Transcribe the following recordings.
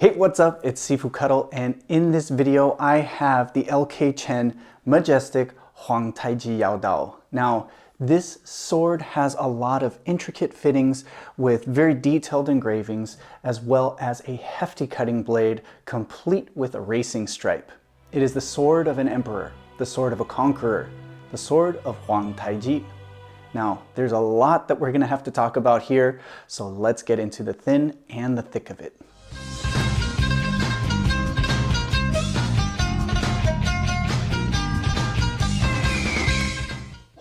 Hey, what's up? It's Sifu Kuttel, and in this video I have the LK Chen Majestic Huang Taiji Yao Dao. Now, this sword has a lot of intricate fittings with very detailed engravings, as well as a hefty cutting blade complete with a racing stripe. It is the sword of an emperor, the sword of a conqueror, the sword of Huang Taiji. Now, there's a lot that we're going to have to talk about here, so let's get into the thin and the thick of it.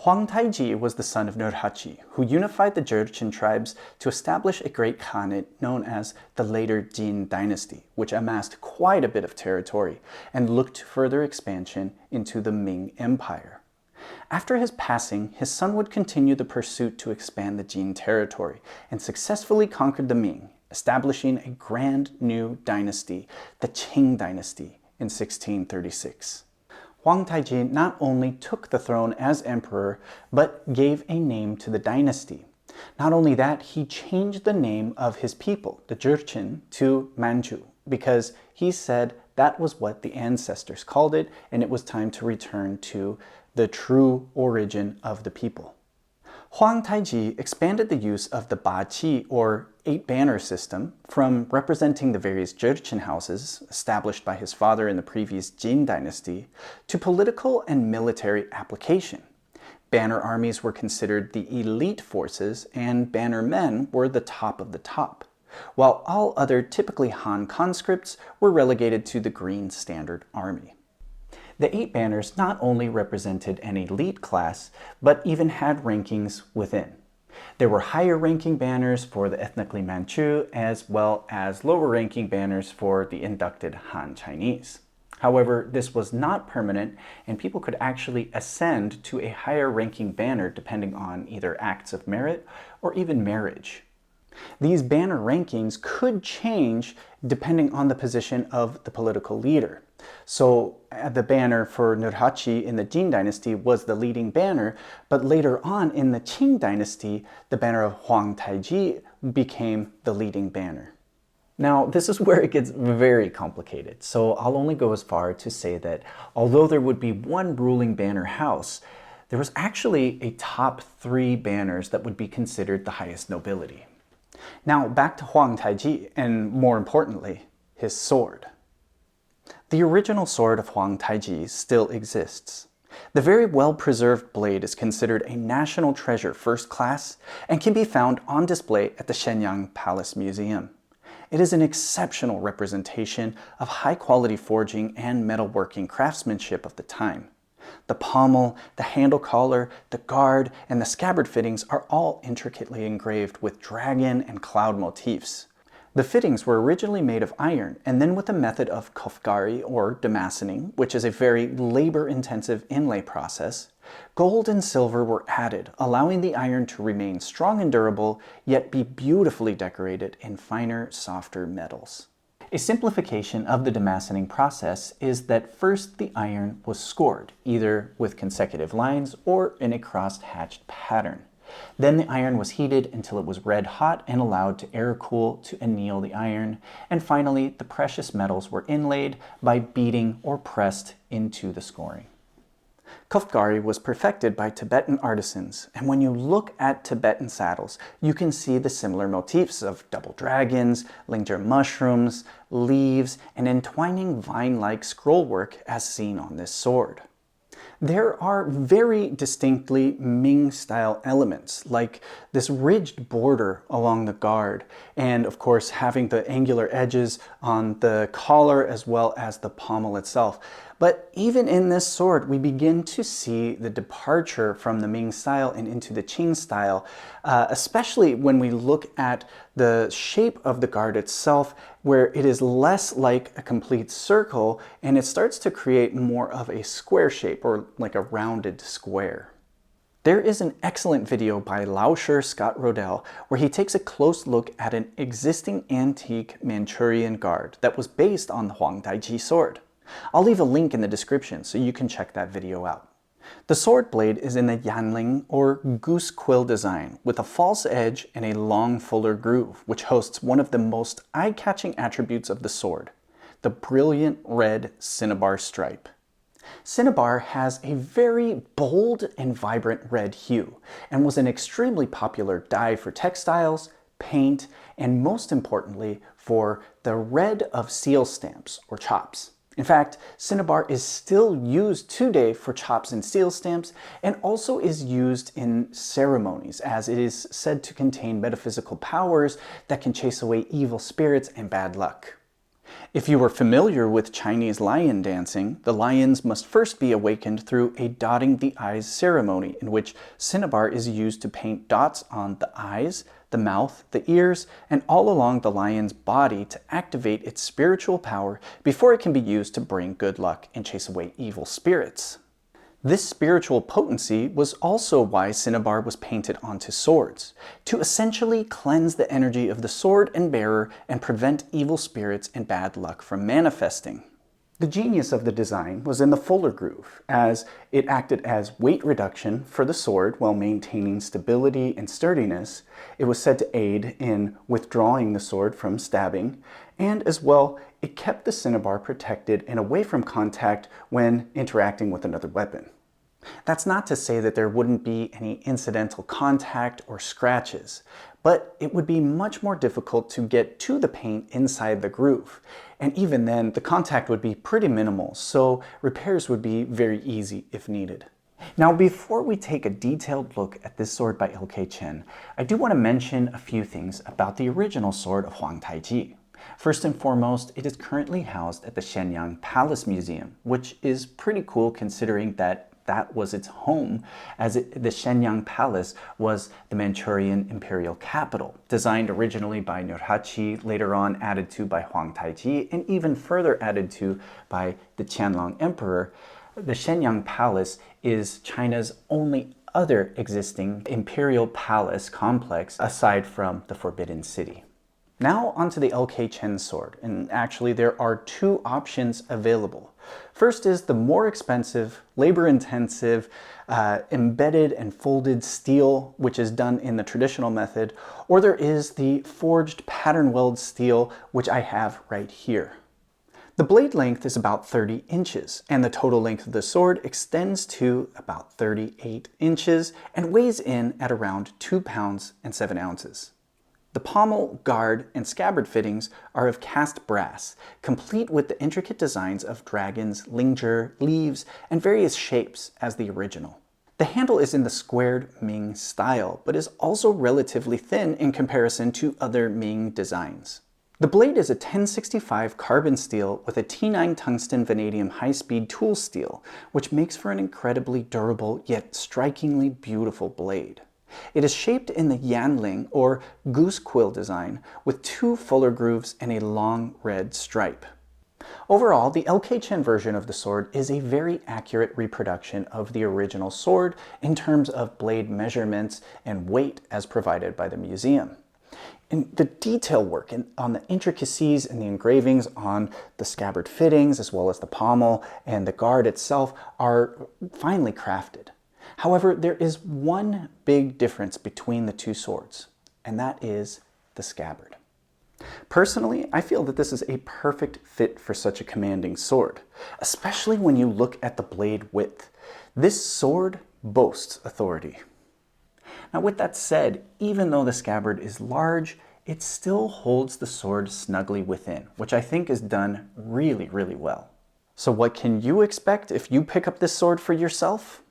Huang Taiji was the son of Nurhaci, who unified the Jurchen tribes to establish a great khanate known as the later Qing Dynasty, which amassed quite a bit of territory and looked to further expansion into the Ming Empire. After his passing, his son would continue the pursuit to expand the Qing territory and successfully conquered the Ming, establishing a grand new dynasty, the Qing Dynasty, in 1636. Huang Taiji not only took the throne as emperor, but gave a name to the dynasty. Not only that, he changed the name of his people, the Jurchen, to Manchu, because he said that was what the ancestors called it, and it was time to return to the true origin of the people. Huang Taiji expanded the use of the Baqi, or 8-banner system, from representing the various Jurchen houses established by his father in the previous Qing dynasty to political and military application. Banner armies were considered the elite forces, and banner men were the top of the top, while all other typically Han conscripts were relegated to the Green Standard Army. The 8 banners not only represented an elite class, but even had rankings within. There were higher ranking banners for the ethnically Manchu, as well as lower ranking banners for the inducted Han Chinese. However, this was not permanent, and people could actually ascend to a higher ranking banner depending on either acts of merit or even marriage. These banner rankings could change depending on the position of the political leader. So the banner for Nurhaci in the Qing dynasty was the leading banner, but later on in the Qing dynasty, the banner of Huang Taiji became the leading banner. Now, this is where it gets very complicated, so I'll only go as far to say that although there would be one ruling banner house, there was actually a top 3 banners that would be considered the highest nobility. Now, back to Huang Taiji, and more importantly, his sword. The original sword of Huang Taiji still exists. The very well-preserved blade is considered a national treasure first class and can be found on display at the Shenyang Palace Museum. It is an exceptional representation of high-quality forging and metalworking craftsmanship of the time. The pommel, the handle collar, the guard, and the scabbard fittings are all intricately engraved with dragon and cloud motifs. The fittings were originally made of iron, and then with the method of Koftgari or Demascening, which is a very labor-intensive inlay process, gold and silver were added, allowing the iron to remain strong and durable, yet be beautifully decorated in finer, softer metals. A simplification of the Demascening process is that first the iron was scored, either with consecutive lines or in a crossed-hatched pattern. Then the iron was heated until it was red hot and allowed to air cool to anneal the iron, and finally the precious metals were inlaid by beating or pressed into the scoring. Koftgari was perfected by Tibetan artisans, and when you look at Tibetan saddles, you can see the similar motifs of double dragons, lingzhi mushrooms, leaves, and entwining vine-like scrollwork as seen on this sword. There are very distinctly Ming-style elements, like this ridged border along the guard, and of course having the angular edges on the collar as well as the pommel itself. But even in this sword, we begin to see the departure from the Ming style and into the Qing style, especially when we look at the shape of the guard itself, where it is less like a complete circle and it starts to create more of a square shape, or like a rounded square. There is an excellent video by Lauscher Scott Rodell where he takes a close look at an existing antique Manchurian guard that was based on the Huang Taiji sword. I'll leave a link in the description so you can check that video out. The sword blade is in the yanling or goose quill design with a false edge and a long fuller groove, which hosts one of the most eye-catching attributes of the sword, the brilliant red cinnabar stripe. Cinnabar has a very bold and vibrant red hue and was an extremely popular dye for textiles, paint, and most importantly for the red of seal stamps or chops. In fact, Cinnabar is still used today for chops and seal stamps and also is used in ceremonies as it is said to contain metaphysical powers that can chase away evil spirits and bad luck. If you are familiar with Chinese lion dancing, the lions must first be awakened through a dotting the eyes ceremony in which Cinnabar is used to paint dots on the eyes, the mouth, the ears, and all along the lion's body to activate its spiritual power before it can be used to bring good luck and chase away evil spirits. This spiritual potency was also why Cinnabar was painted onto swords, to essentially cleanse the energy of the sword and bearer and prevent evil spirits and bad luck from manifesting. The genius of the design was in the fuller groove, as it acted as weight reduction for the sword while maintaining stability and sturdiness. It was said to aid in withdrawing the sword from stabbing, and as well, it kept the cinnabar protected and away from contact when interacting with another weapon. That's not to say that there wouldn't be any incidental contact or scratches, but it would be much more difficult to get to the paint inside the groove. And even then, the contact would be pretty minimal, so repairs would be very easy if needed. Now, before we take a detailed look at this sword by LK Chen, I do want to mention a few things about the original sword of Huang Taiji. First and foremost, it is currently housed at the Shenyang Palace Museum, which is pretty cool considering that was its home, as the Shenyang Palace was the Manchurian imperial capital, designed originally by Nurhaci, later on added to by Huang Taiji, and even further added to by the Qianlong Emperor. The Shenyang Palace is China's only other existing imperial palace complex aside from the Forbidden City. Now onto the LK Chen sword, and actually there are two options available. First is the more expensive, labor-intensive, embedded and folded steel, which is done in the traditional method, or there is the forged pattern weld steel, which I have right here. The blade length is about 30 inches, and the total length of the sword extends to about 38 inches and weighs in at around 2 pounds and 7 ounces. The pommel, guard, and scabbard fittings are of cast brass, complete with the intricate designs of dragons, linger, leaves, and various shapes as the original. The handle is in the squared Ming style, but is also relatively thin in comparison to other Ming designs. The blade is a 1065 carbon steel with a T9 tungsten vanadium high-speed tool steel, which makes for an incredibly durable yet strikingly beautiful blade. It is shaped in the yanling or goose quill design with 2 fuller grooves and a long red stripe. Overall, the LK Chen version of the sword is a very accurate reproduction of the original sword in terms of blade measurements and weight as provided by the museum. And the detail work on the intricacies and the engravings on the scabbard fittings as well as the pommel and the guard itself are finely crafted. However, there is one big difference between the two swords, and that is the scabbard. Personally, I feel that this is a perfect fit for such a commanding sword, especially when you look at the blade width. This sword boasts authority. Now, with that said, even though the scabbard is large, it still holds the sword snugly within, which I think is done really, really well. So what can you expect if you pick up this sword for yourself?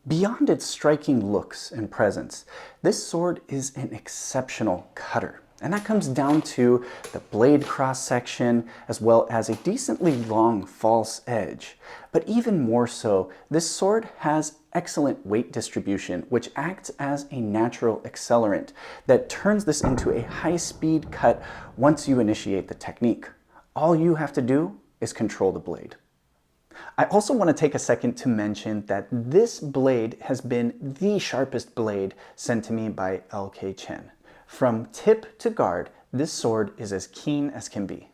Beyond its striking looks and presence, this sword is an exceptional cutter. And that comes down to the blade cross-section as well as a decently long false edge. But even more so, this sword has excellent weight distribution, which acts as a natural accelerant that turns this into a high-speed cut once you initiate the technique. All you have to do is control the blade. I also want to take a second to mention that this blade has been the sharpest blade sent to me by LK Chen. From tip to guard, this sword is as keen as can be.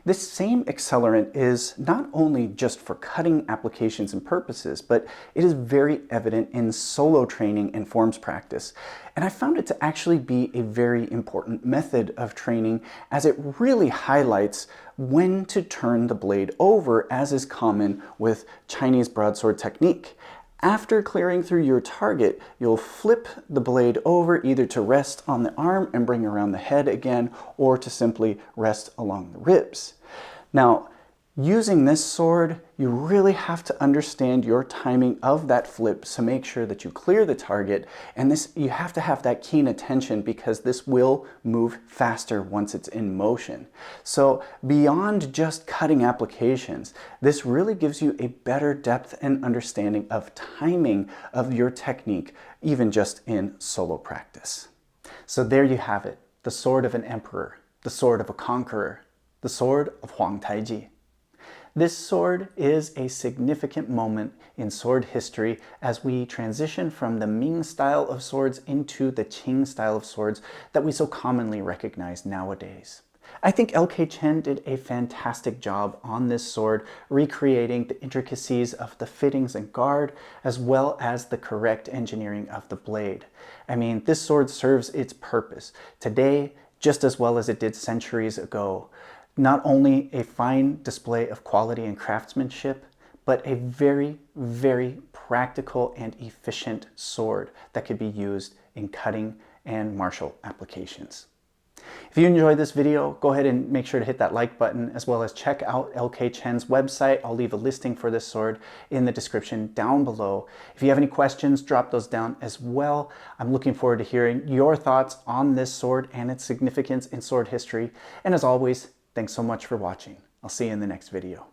This same accelerant is not only just for cutting applications and purposes, but it is very evident in solo training and forms practice. And I found it to actually be a very important method of training, as it really highlights when to turn the blade over, as is common with Chinese broadsword technique. After clearing through your target, you'll flip the blade over, either to rest on the arm and bring around the head again, or to simply rest along the ribs. Now, using this sword, you really have to understand your timing of that flip to make sure that you clear the target, and you have to have that keen attention, because this will move faster once it's in motion. So beyond just cutting applications, this really gives you a better depth and understanding of timing of your technique, even just in solo practice. So there you have it, the sword of an emperor, the sword of a conqueror, the sword of Huang Taiji. This sword is a significant moment in sword history as we transition from the Ming style of swords into the Qing style of swords that we so commonly recognize nowadays. I think LK Chen did a fantastic job on this sword, recreating the intricacies of the fittings and guard, as well as the correct engineering of the blade. I mean, this sword serves its purpose today just as well as it did centuries ago. Not only a fine display of quality and craftsmanship, but a very, very practical and efficient sword that could be used in cutting and martial applications. If you enjoyed this video, go ahead and make sure to hit that like button, as well as check out LK Chen's website. I'll leave a listing for this sword in the description down below. If you have any questions, drop those down as well. I'm looking forward to hearing your thoughts on this sword and its significance in sword history. And as always, thanks so much for watching. I'll see you in the next video.